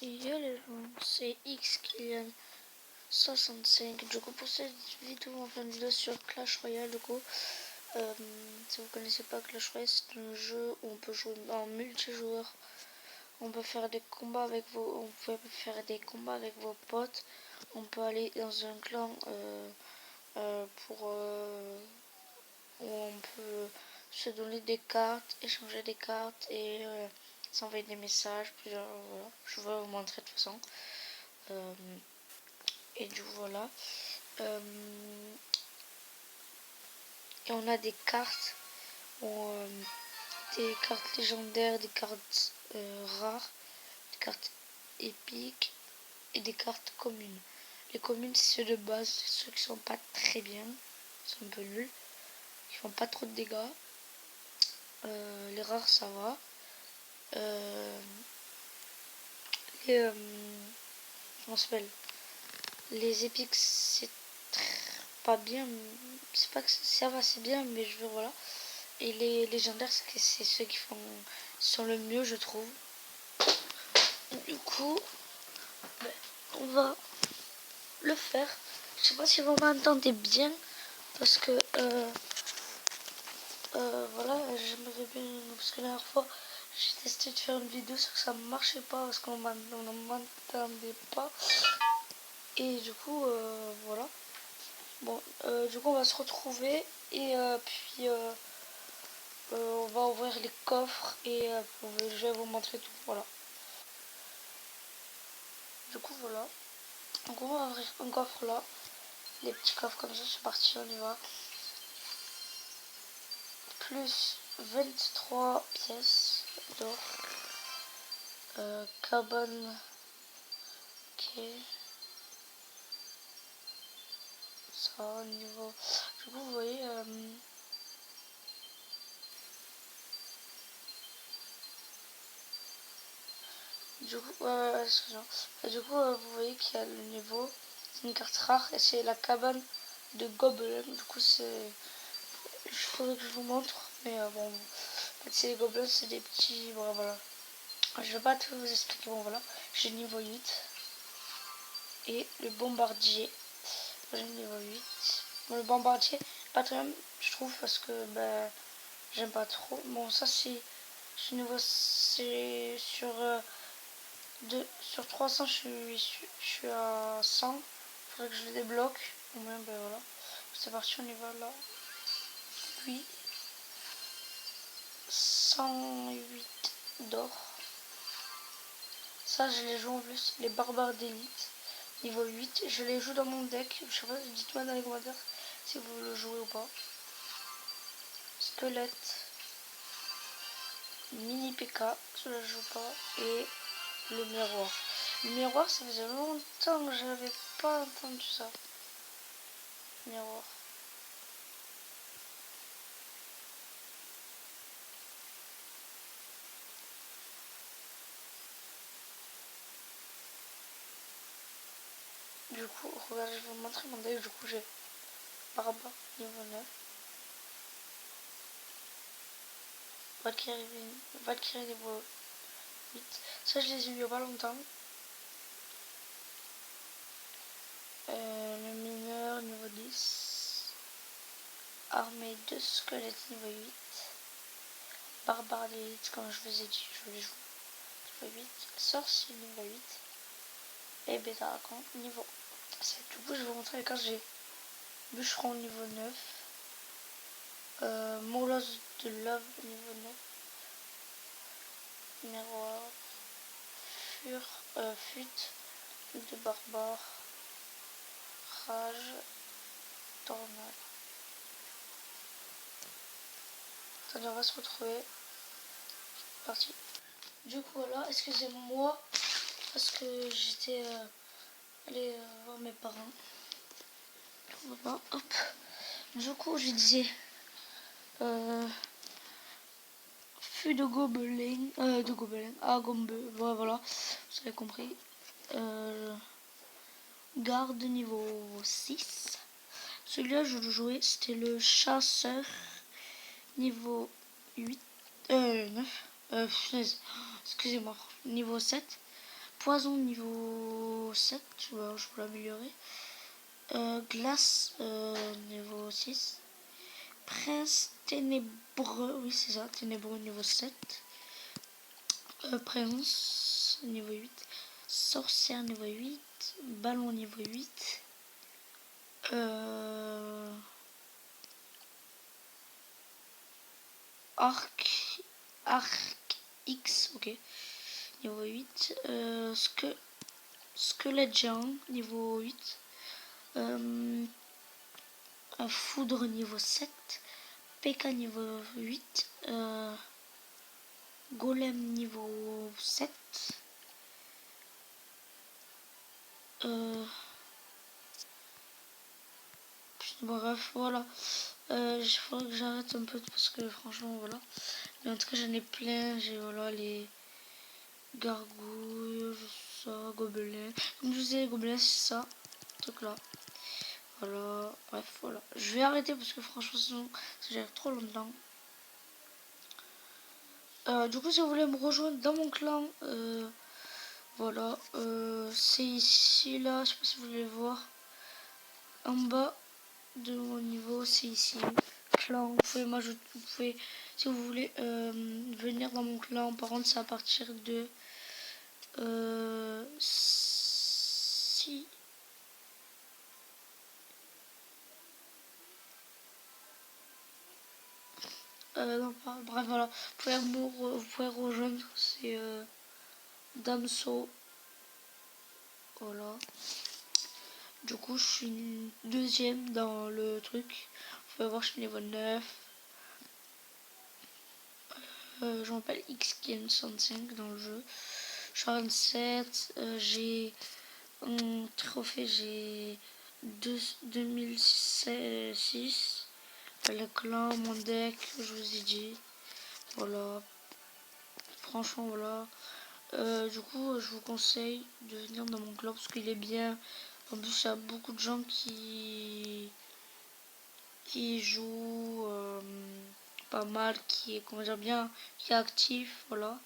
Yo les gens, c'est XKillian65. Du coup, pour cette vidéo, on va faire une vidéo sur Clash Royale. Du coup, si vous connaissez pas Clash Royale, c'est un jeu où on peut jouer en multijoueur. On peut faire des combats avec vos potes. On peut aller dans un clan où on peut se donner des cartes, échanger des cartes et s'envoyer des messages. Plusieurs, voilà. Je vais vous montrer de toute façon. Et du coup, voilà. Et on a des cartes, des cartes légendaires, des cartes rares, des cartes épiques et des cartes communes. Les communes, c'est ceux de base, ceux qui sont pas très bien, qui sont un peu nuls, qui font pas trop de dégâts. Les rares, ça va. Les comment ça s'appelle, les épiques, c'est pas bien, c'est pas que ça va, c'est bien, mais je veux, voilà. Et les légendaires, c'est ceux qui sont le mieux, je trouve. Du coup, on va le faire. Je sais pas si vous m'entendez bien, parce que voilà, j'aimerais bien, parce que la dernière fois j'ai testé de faire une vidéo, sauf que ça marchait pas parce qu'on ne m'entendait pas. Et du coup, voilà. Bon, du coup, on va se retrouver et puis on va ouvrir les coffres et je vais vous montrer tout. Voilà. Du coup, voilà. Donc, on va ouvrir un coffre là. Les petits coffres comme ça, c'est parti, on y va. Plus 23 pièces d'or. Cabane. Ok. Ça, au niveau. Du coup, vous voyez. Du coup, excusez-moi. Du coup, vous voyez qu'il y a le niveau. C'est une carte rare et c'est la cabane de Gobelin. Du coup, c'est. Il faudrait que je vous montre. Mais bon. En fait, c'est les gobelins, c'est des petits. Bon, voilà. Je vais pas tout vous expliquer. Bon, voilà. J'ai niveau 8. Et le bombardier. J'ai niveau 8. Bon, le bombardier, pas très bien, je trouve, parce que j'aime pas trop. Bon, ça, c'est. Niveau. C'est sur. Sur 300, je suis à 100. Il faudrait que je le débloque. Au moins, ben voilà. C'est parti, on y va là. Oui. 108 d'or. Ça, je les joue en plus. Les barbares d'élite. Niveau 8. Je les joue dans mon deck. Je sais pas, dites-moi dans les commentaires si vous le jouez ou pas. Squelette. Mini PK. Celui-là, je joue pas. Et le miroir. Le miroir, ça faisait longtemps que j'avais pas entendu ça. Miroir. Du coup, regardez, je vais vous montrer mon deck. Du coup, j'ai Barba niveau 9. Valkyrie niveau 8. Ça, je les ai eu il y a pas longtemps. Le mineur niveau 10. Armée de squelettes niveau 8. Barbare d'élite, comme je vous ai dit, je les joue. Niveau 8. Sorcier niveau 8. Et Bédragon niveau 7. Du coup, je vais vous montrer les cartes. J'ai Bûcheron niveau 9. Molosse de lave niveau 9. Miroir. Fuite de barbare. Rage. Tornade. Attendez, on va se retrouver. Parti. Du coup, voilà, excusez-moi parce que j'étais allée voir mes parents. Voilà, hop. Du coup, je disais fût de gobelin, gombe, voilà, vous avez compris. Garde niveau 6. Celui-là, je le jouais, c'était le chasseur niveau 8, 9, excusez-moi, niveau 7. Poison niveau 7, je peux l'améliorer. Glace niveau 6. Prince ténébreux, oui c'est ça, ténébreux niveau 7. Présence niveau 8. Sorcière niveau 8. Ballon niveau 8. Arc X, ok, niveau 8. Squelette géant niveau 8. Foudre niveau 7. PK niveau 8. Golem niveau 7. Bref, voilà. Il faudrait que j'arrête un peu parce que franchement, voilà. Mais en tout cas, j'en ai plein. J'ai voilà les gargouilles, ça, gobelins. Comme je vous disais, les gobelins, c'est ça, truc là. Voilà, bref, voilà. Je vais arrêter parce que franchement, sinon, ça gère trop longtemps. Du coup, si vous voulez me rejoindre dans mon clan, voilà, c'est ici, là, je sais pas si vous voulez le voir. En bas de mon niveau, c'est ici. Clan, vous pouvez m'ajouter, vous pouvez, si vous voulez venir dans mon clan, par contre, c'est à partir de 6. Non, pas, bref, voilà. Vous pouvez rejoindre, c'est Damso. Voilà. Du coup, je suis deuxième dans le truc. Vous pouvez voir, je suis niveau 9. Je m'appelle XKN65 dans le jeu. Je suis à 27. J'ai un trophée, j'ai 2006. Le clan, mon deck, je vous ai dit. Voilà. Franchement, voilà. Du coup, je vous conseille de venir dans mon club parce qu'il est bien. En plus, il y a beaucoup de gens qui jouent pas mal, qui est, comment dire, bien, qui est actif, voilà.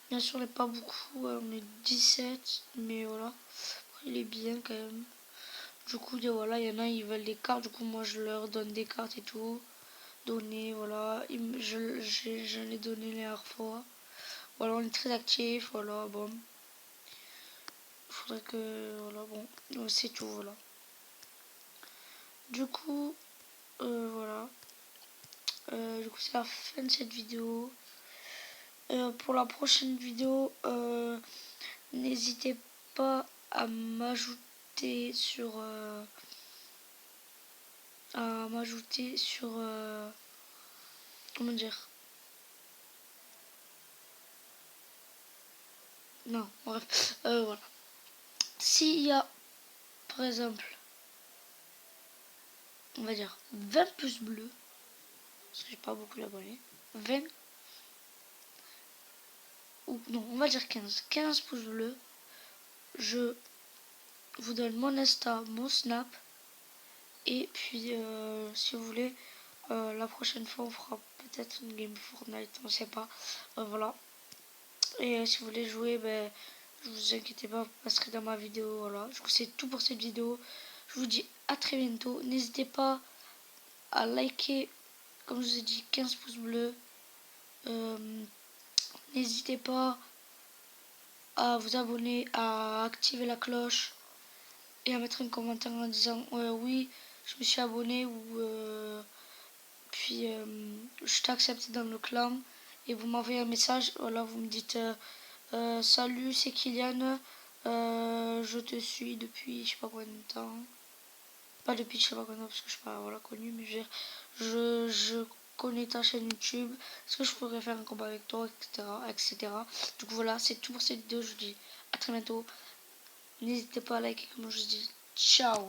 Bien sûr, on n'est pas beaucoup, on est 17, mais voilà. Après, il est bien quand même. Du coup, voilà, il y en a, ils veulent des cartes, du coup, moi, je leur donne des cartes et tout. Donner, voilà. J'en ai donné les dernières fois. Voilà, on est très actifs, voilà, bon. Il faudrait que, voilà, bon, c'est tout, voilà. Du coup, voilà. Du coup, c'est la fin de cette vidéo. Pour la prochaine vidéo, n'hésitez pas à m'ajouter sur comment dire, non, bref, voilà. S'il y a, par exemple, on va dire 20 pouces bleus, parce que j'ai pas beaucoup d'abonnés, 20, ou non, on va dire 15 pouces bleus, je vous donne mon Insta, mon Snap, et puis si vous voulez, la prochaine fois on fera peut-être une game Fortnite, on sait pas, voilà. Et si vous voulez jouer, ben, je vous inquiétez pas, vous passerez dans ma vidéo, voilà. Du coup c'est tout pour cette vidéo, je vous dis à très bientôt, n'hésitez pas à liker, comme je vous ai dit, 15 pouces bleus, n'hésitez pas à vous abonner, à activer la cloche et à mettre un commentaire en disant oui, je me suis abonné ou puis je t'ai accepté dans le clan et vous m'envoyez un message, voilà, vous me dites salut, c'est Kylian, je te suis depuis je sais pas combien de temps, pas depuis je sais pas combien de temps parce que je suis pas voilà, connu, mais je veux dire, je connais ta chaîne YouTube, est-ce que je pourrais faire un combat avec toi, etc. Du coup voilà, c'est tout pour cette vidéo, je vous dis à très bientôt, n'hésitez pas à liker comme je vous dis, ciao.